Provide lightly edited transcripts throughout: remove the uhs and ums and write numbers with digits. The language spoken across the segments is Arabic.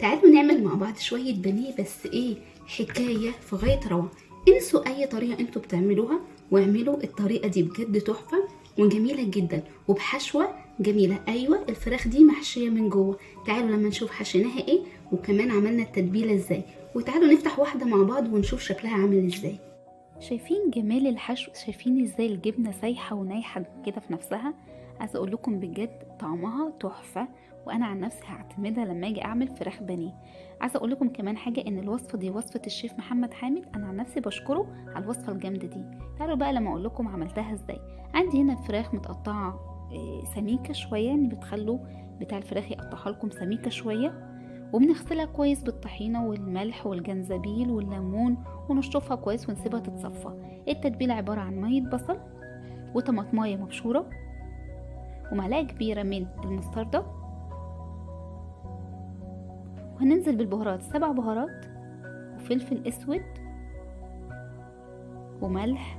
تعالوا نعمل مع بعض شوية بانيه، بس ايه حكاية في غاية روعة. انسوا اي طريقة انتوا بتعملوها واعملوا الطريقة دي، بجد تحفة وجميلة جدا وبحشوة جميلة. ايوه الفراخ دي محشية من جوه. تعالوا لما نشوف حشيناها ايه وكمان عملنا التتبيلة ازاي، وتعالوا نفتح واحدة مع بعض ونشوف شكلها عامل ازاي. شايفين جمال الحشو؟ شايفين ازاي الجبنة سايحة ونايحة كده في نفسها؟ عايزة اقول لكم بجد طعمها تحفة، وانا عن نفسي هعتمدها لما اجي اعمل فراخ بانيه. عايزة اقول لكم كمان حاجة، ان الوصفة دي وصفة الشيف محمد حامد، انا عن نفسي بشكره على الوصفة الجامدة دي. تعالوا بقى لما اقول لكم عملتها ازاي. عندي هنا الفراخ متقطعة سميكة شوية، يعني بتخلوا بتاع الفراخ يقطعها لكم سميكة شوية، وبنغسلها كويس بالطحينة والملح والجنزبيل والليمون، ونشطفها كويس ونسيبها تتصفى. التتبيلة عبارة عن مية بصل وطماطماية مبشورة ومعلقة كبيرة من المستردة، وهننزل بالبهارات 7 بهارات وفلفل اسود وملح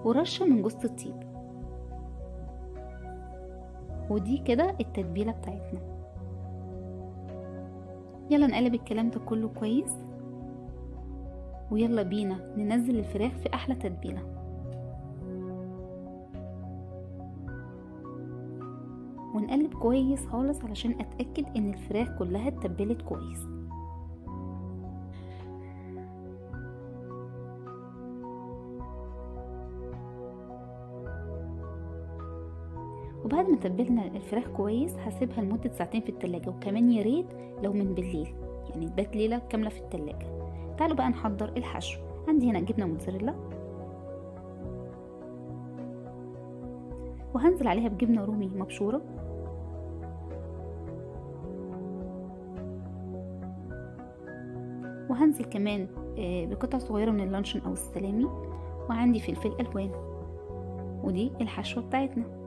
ورشة من جوز الطيب. ودي كده التتبيلة بتاعتنا. يلا نقلب الكلام ده كله كويس، ويلا بينا ننزل الفراخ في احلى تتبيلة. ونقلب كويس خالص علشان اتأكد ان الفراخ كلها اتبلت كويس. وبعد ما تبلنا الفراخ كويس هسيبها لمدة 2 ساعة في التلاجة، وكمان يا ريت لو من بالليل، يعني تبات ليلة كاملة في التلاجة. تعالوا بقى نحضر الحشو. عندي هنا جبنة موتزاريلا، وهنزل عليها بجبنة رومي مبشورة، وهنزل كمان بقطع صغيرة من اللانشون او السلامي، وعندي فلفل الوان. ودي الحشوة بتاعتنا.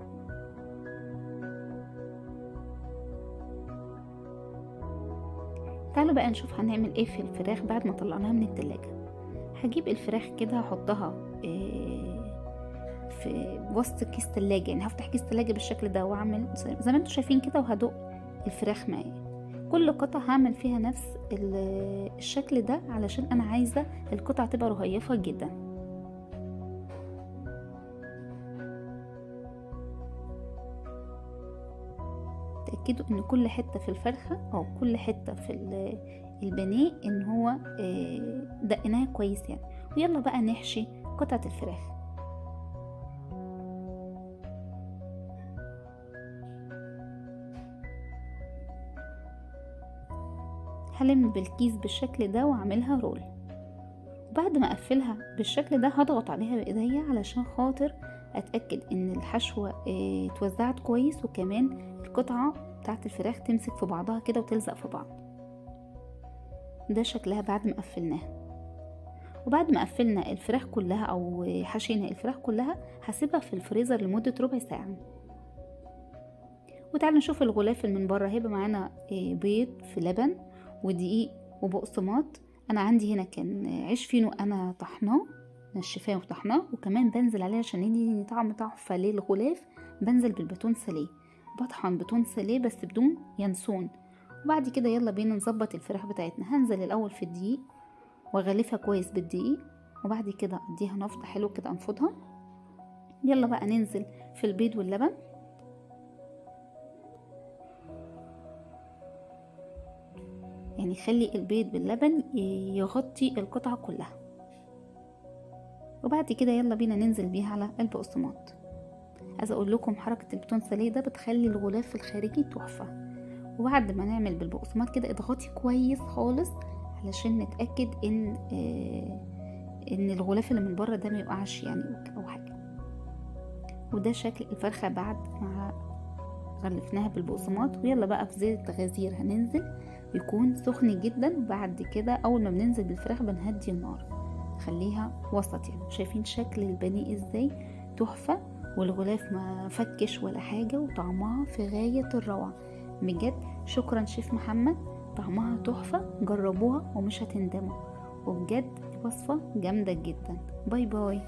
تعالوا بقى نشوف هنعمل ايه في الفراخ بعد ما طلعناها من التلاجة. هجيب الفراخ كده هحطها في وسط كيس تلاجة، يعني هفتح كيس تلاجة بالشكل ده واعمل زي ما انتوا شايفين كده، وهدق الفراخ معايا. كل قطعة هعمل فيها نفس الشكل ده علشان انا عايزة القطعة تبقى رهيفة جدا. تأكدوا ان كل حتة في الفرخة او كل حتة في البانيه ان هو دقناها كويس يعني. ويلا بقى نحشي قطعة الفراخ. هلم بالكيس بالشكل ده واعملها رول، وبعد ما اقفلها بالشكل ده هضغط عليها بايديا علشان خاطر اتاكد ان الحشوه اتوزعت كويس، وكمان القطعه بتاعت الفراخ تمسك في بعضها كده وتلزق في بعض. ده شكلها بعد ما قفلناها. وبعد ما قفلنا الفراخ كلها او حشينا الفراخ كلها هسيبها في الفريزر لمده ربع ساعه. وتعالوا نشوف الغلاف اللي من بره. هيبقى معانا بيض في لبن ودقيق وبقسماط. انا عندي هنا كان عيش فينو انا طحناه، نشفاه وطحناه، وكمان بنزل عليه عشان يديني طعم تحفه للغلاف. بنزل بالباتون ساليه، بطحن باتون ساليه بس بدون ينسون. وبعد كده يلا بينا نظبط الفراخ بتاعتنا. هنزل الاول في الدقيق واغلفها كويس بالدقيق، وبعد كده اديها نفضه حلو كده انفضها. يلا بقى ننزل في البيض واللبن، يعني خلي البيض باللبن يغطي القطعة كلها. وبعد كده يلا بينا ننزل بيها على البقسماط. عايزه اقول لكم حركة البتون ساليه ده بتخلي الغلاف الخارجي تحفة. وبعد ما نعمل بالبقسماط كده اضغطي كويس خالص علشان نتأكد ان الغلاف اللي من بره ده ما يقعش يعني او حاجة. وده شكل الفرخة بعد ما غلفناها بالبقسماط. ويلا بقى في زيت غزير هننزل، يكون سخن جدا. وبعد كده اول ما بننزل بالفراخ بنهدي النار، خليها وسط. يعني شايفين شكل البانيه ازاي تحفة، والغلاف ما فكش ولا حاجة، وطعمها في غاية الروعة بجد. شكرا شيف محمد، طعمها تحفة، جربوها ومش هتندموا، وبجد وصفة جامدة جدا. باي باي.